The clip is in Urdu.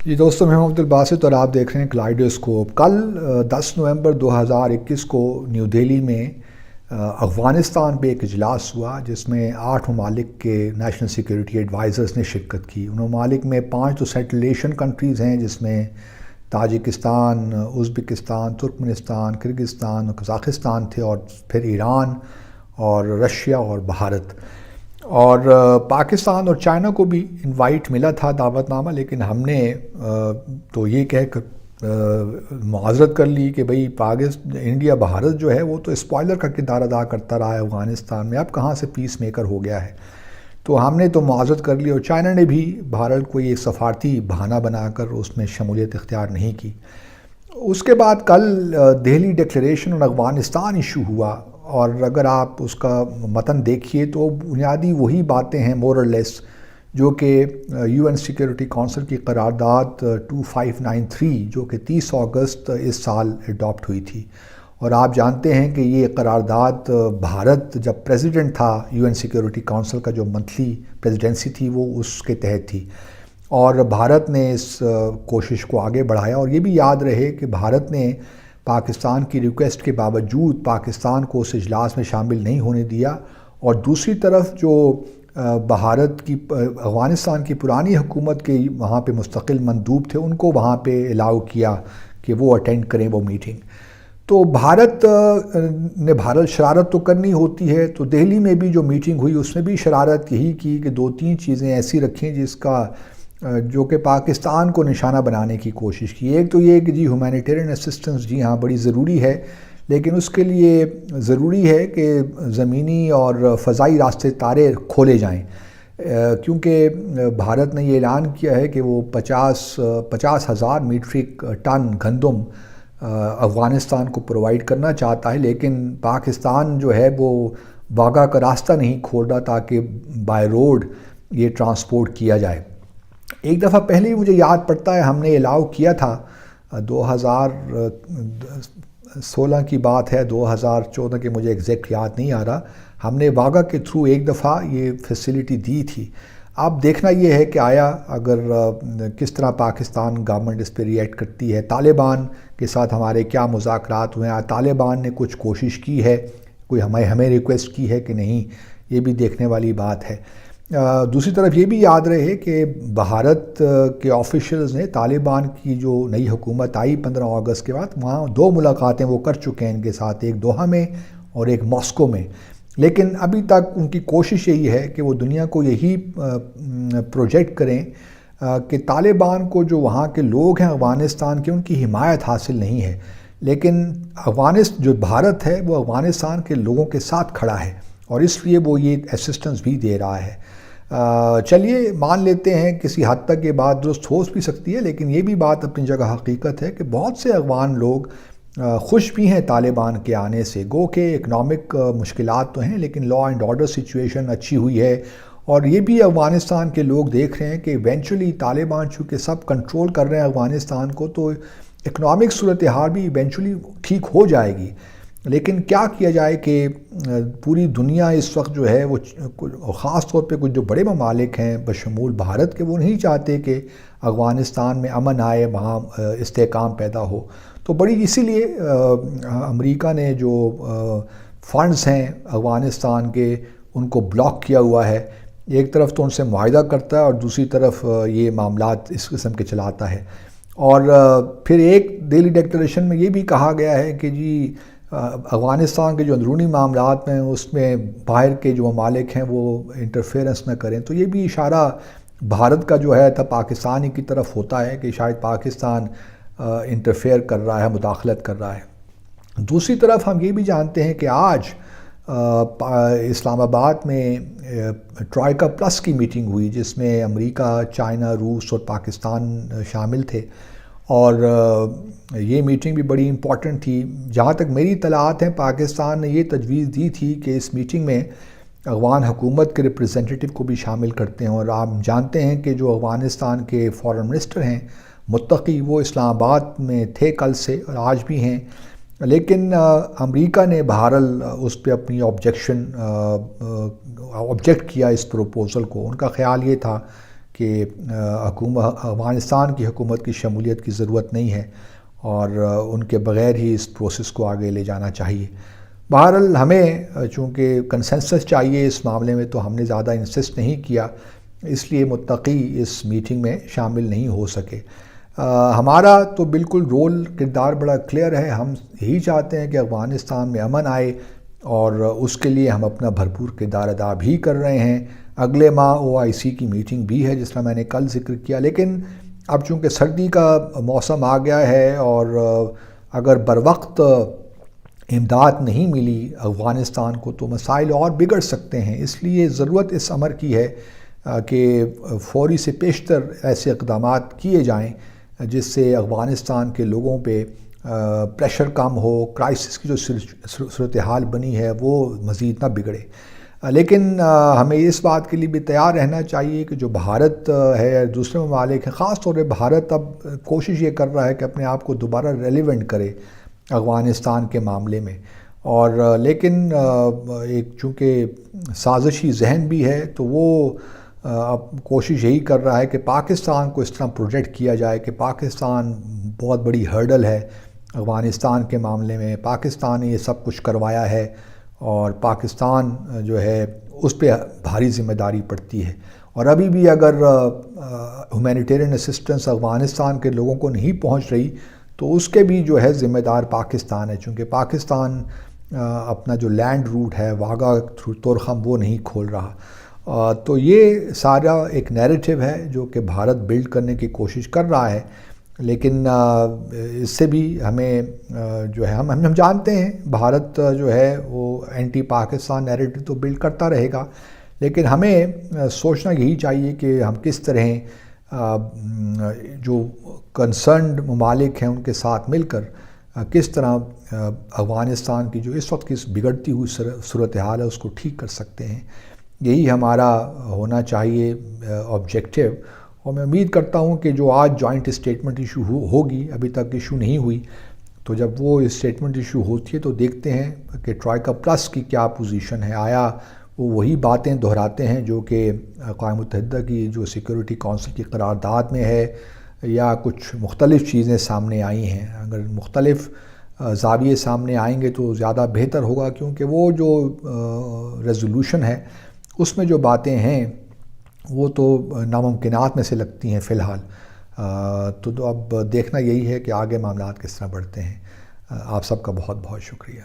جی دوستوں، میں ہوں عبدالباسط اور آپ دیکھ رہے ہیں کلائیڈوسکوپ۔ کل 10 نومبر 2021 کو نیو دہلی میں افغانستان پہ ایک اجلاس ہوا جس میں 8 ممالک کے نیشنل سیکیورٹی ایڈوائزرز نے شرکت کی۔ ان ممالک میں 5 تو سیٹل ایشین کنٹریز ہیں جس میں تاجکستان، ازبکستان، ترکمنستان، کرغزستان اور قزاقستان تھے، اور پھر ایران اور رشیا اور بھارت، اور پاکستان اور چائنا کو بھی انوائٹ ملا تھا، دعوت نامہ، لیکن ہم نے تو یہ کہہ کر معذرت کر لی کہ بھئی انڈیا بھارت جو ہے وہ تو اسپوائلر کا کردار ادا کرتا رہا ہے افغانستان میں، اب کہاں سے پیس میکر ہو گیا ہے۔ تو ہم نے تو معذرت کر لی، اور چائنا نے بھی بھارت کو یہ سفارتی بہانہ بنا کر اس میں شمولیت اختیار نہیں کی۔ اس کے بعد کل دہلی ڈکلیریشن اور افغانستان ایشو ہوا، اور اگر آپ اس کا متن دیکھیے تو بنیادی وہی باتیں ہیں مور اور لیس جو کہ یو این سیکیورٹی کونسل کی قرارداد 2593 جو کہ 30 اگست اس سال اڈاپٹ ہوئی تھی۔ اور آپ جانتے ہیں کہ یہ قرارداد بھارت جب پریزیڈنٹ تھا یو این سیکیورٹی کونسل کا، جو منتھلی پریزیڈنسی تھی وہ اس کے تحت تھی، اور بھارت نے اس کوشش کو آگے بڑھایا۔ اور یہ بھی یاد رہے کہ بھارت نے پاکستان کی ریکویسٹ کے باوجود پاکستان کو اس اجلاس میں شامل نہیں ہونے دیا، اور دوسری طرف جو بھارت کی افغانستان کی پرانی حکومت کے وہاں پہ مستقل مندوب تھے ان کو وہاں پہ الاؤ کیا کہ وہ اٹینڈ کریں وہ میٹنگ۔ تو بھارت شرارت تو کرنی ہوتی ہے، تو دہلی میں بھی جو میٹنگ ہوئی اس میں بھی شرارت یہی کی کہ 2-3 چیزیں ایسی رکھیں جو کہ پاکستان کو نشانہ بنانے کی کوشش کی۔ ایک تو یہ کہ جی ہیومینیٹیرین اسسٹنس جی ہاں بڑی ضروری ہے، لیکن اس کے لیے ضروری ہے کہ زمینی اور فضائی راستے تارے کھولے جائیں، کیونکہ بھارت نے یہ اعلان کیا ہے کہ وہ 50,000 میٹرک ٹن گندم افغانستان کو پرووائڈ کرنا چاہتا ہے، لیکن پاکستان جو ہے وہ واگا کا راستہ نہیں کھول رہا تاکہ بائی روڈ یہ ٹرانسپورٹ کیا جائے۔ ایک دفعہ پہلے ہی مجھے یاد پڑتا ہے ہم نے الاؤ کیا تھا، 2016 کی بات ہے، 2014 کے مجھے ایگزیکٹ یاد نہیں آ رہا، ہم نے واگا کے تھرو ایک دفعہ یہ فیسیلٹی دی تھی۔ اب دیکھنا یہ ہے کہ آیا اگر کس طرح پاکستان گورنمنٹ اس پہ ری ایکٹ کرتی ہے۔ طالبان کے ساتھ ہمارے کیا مذاکرات ہوئے ہیں، طالبان نے کچھ کوشش کی ہے، کوئی ہمیں ریکویسٹ کی ہے کہ نہیں، یہ بھی دیکھنے والی بات ہے۔ دوسری طرف یہ بھی یاد رہے کہ بھارت کے آفیشلز نے طالبان کی جو نئی حکومت آئی 15 اگست کے بعد، وہاں 2 ملاقاتیں وہ کر چکے ہیں ان کے ساتھ، ایک دوحہ میں اور ایک ماسکو میں، لیکن ابھی تک ان کی کوشش یہی ہے کہ وہ دنیا کو یہی پروجیکٹ کریں کہ طالبان کو جو وہاں کے لوگ ہیں افغانستان کے ان کی حمایت حاصل نہیں ہے، لیکن جو بھارت ہے وہ افغانستان کے لوگوں کے ساتھ کھڑا ہے، اور اس لیے وہ یہ اسسٹنس بھی دے رہا ہے۔ چلیے مان لیتے ہیں کسی حد تک یہ بات درست ہو بھی سکتی ہے، لیکن یہ بھی بات اپنی جگہ حقیقت ہے کہ بہت سے افغان لوگ خوش بھی ہیں طالبان کے آنے سے، گو کہ اکنامک مشکلات تو ہیں لیکن لا اینڈ آرڈر سچویشن اچھی ہوئی ہے، اور یہ بھی افغانستان کے لوگ دیکھ رہے ہیں کہ ایونچولی طالبان چونکہ سب کنٹرول کر رہے ہیں افغانستان کو، تو اکنامک صورتحال بھی ایونچولی ٹھیک ہو جائے گی۔ لیکن کیا کیا جائے کہ پوری دنیا اس وقت جو ہے وہ خاص طور پہ کچھ جو بڑے ممالک ہیں بشمول بھارت کے، وہ نہیں چاہتے کہ افغانستان میں امن آئے، وہاں استحکام پیدا ہو، تو بڑی اسی لیے امریکہ نے جو فنڈز ہیں افغانستان کے ان کو بلاک کیا ہوا ہے، ایک طرف تو ان سے معاہدہ کرتا ہے اور دوسری طرف یہ معاملات اس قسم کے چلاتا ہے۔ اور پھر ایک دہلی ڈکلیریشن میں یہ بھی کہا گیا ہے کہ جی افغانستان کے جو اندرونی معاملات ہیں اس میں باہر کے جو ممالک ہیں وہ انٹرفیئرنس نہ کریں، تو یہ بھی اشارہ بھارت کا جو ہے تب پاکستان ہی کی طرف ہوتا ہے کہ شاید پاکستان انٹرفیئر کر رہا ہے، مداخلت کر رہا ہے۔ دوسری طرف ہم یہ بھی جانتے ہیں کہ آج اسلام آباد میں ٹرائیکا پلس کی میٹنگ ہوئی جس میں امریکہ، چائنا، روس اور پاکستان شامل تھے، اور یہ میٹنگ بھی بڑی امپورٹنٹ تھی۔ جہاں تک میری اطلاعات ہیں پاکستان نے یہ تجویز دی تھی کہ اس میٹنگ میں افغان حکومت کے ریپریزنٹیٹو کو بھی شامل کرتے ہیں، اور آپ جانتے ہیں کہ جو افغانستان کے فارن منسٹر ہیں متقی، وہ اسلام آباد میں تھے کل سے اور آج بھی ہیں، لیکن امریکہ نے بہرحال اس پہ اپنی آبجیکٹ کیا اس پروپوزل کو۔ ان کا خیال یہ تھا کہ افغانستان کی حکومت کی شمولیت کی ضرورت نہیں ہے اور ان کے بغیر ہی اس پروسیس کو آگے لے جانا چاہیے۔ بہرحال ہمیں چونکہ کنسنسس چاہیے اس معاملے میں، تو ہم نے زیادہ انسسٹ نہیں کیا، اس لیے متقی اس میٹنگ میں شامل نہیں ہو سکے۔ ہمارا تو بالکل رول کردار بڑا کلیئر ہے، ہم یہی چاہتے ہیں کہ افغانستان میں امن آئے اور اس کے لیے ہم اپنا بھرپور کردار ادا بھی کر رہے ہیں۔ اگلے ماہ OIC کی میٹنگ بھی ہے جس طرح میں نے کل ذکر کیا، لیکن اب چونکہ سردی کا موسم آ گیا ہے اور اگر بروقت امداد نہیں ملی افغانستان کو تو مسائل اور بگڑ سکتے ہیں، اس لیے ضرورت اس امر کی ہے کہ فوری سے پیشتر ایسے اقدامات کیے جائیں جس سے افغانستان کے لوگوں پہ پریشر کم ہو، کرائسس کی جو صورتحال بنی ہے وہ مزید نہ بگڑے۔ لیکن ہمیں اس بات کے لیے بھی تیار رہنا چاہیے کہ جو بھارت ہے، دوسرے ممالک ہیں، خاص طور پہ بھارت اب کوشش یہ کر رہا ہے کہ اپنے آپ کو دوبارہ ریلیونٹ کرے افغانستان کے معاملے میں، اور لیکن ایک چونکہ سازشی ذہن بھی ہے تو وہ اب کوشش یہی کر رہا ہے کہ پاکستان کو اس طرح پروجیکٹ کیا جائے کہ پاکستان بہت بڑی ہرڈل ہے افغانستان کے معاملے میں، پاکستان نے یہ سب کچھ کروایا ہے اور پاکستان جو ہے اس پہ بھاری ذمہ داری پڑتی ہے۔ اور ابھی بھی اگر ہیومینیٹیرین اسسٹنس افغانستان کے لوگوں کو نہیں پہنچ رہی تو اس کے بھی جو ہے ذمہ دار پاکستان ہے، چونکہ پاکستان اپنا جو لینڈ روٹ ہے واگا تھرو تورخم وہ نہیں کھول رہا۔ تو یہ سارا ایک نیریٹو ہے جو کہ بھارت بلڈ کرنے کی کوشش کر رہا ہے، لیکن اس سے بھی ہمیں جو ہے ہم جانتے ہیں بھارت جو ہے وہ اینٹی پاکستان نیریٹو تو بلڈ کرتا رہے گا، لیکن ہمیں سوچنا یہی چاہیے کہ ہم کس طرح جو کنسرنڈ ممالک ہیں ان کے ساتھ مل کر کس طرح افغانستان کی جو اس وقت کی بگڑتی ہوئی صورتحال ہے اس کو ٹھیک کر سکتے ہیں۔ یہی ہمارا ہونا چاہیے آبجیکٹو، اور میں امید کرتا ہوں کہ جو آج جوائنٹ اسٹیٹمنٹ ایشو ہوگی، ابھی تک ایشو نہیں ہوئی، تو جب وہ اسٹیٹمنٹ ایشو ہوتی ہے تو دیکھتے ہیں کہ ٹرائیکا پلس کی کیا پوزیشن ہے، آیا وہ وہی باتیں دہراتے ہیں جو کہ اقوام متحدہ کی جو سیکورٹی کونسل کی قرارداد میں ہے، یا کچھ مختلف چیزیں سامنے آئی ہیں۔ اگر مختلف زاویے سامنے آئیں گے تو زیادہ بہتر ہوگا، کیونکہ وہ جو ریزولوشن ہے اس میں جو باتیں ہیں وہ تو ناممکنات میں سے لگتی ہیں فی الحال۔ تو اب دیکھنا یہی ہے کہ آگے معاملات کس طرح بڑھتے ہیں۔ آپ سب کا بہت بہت شکریہ۔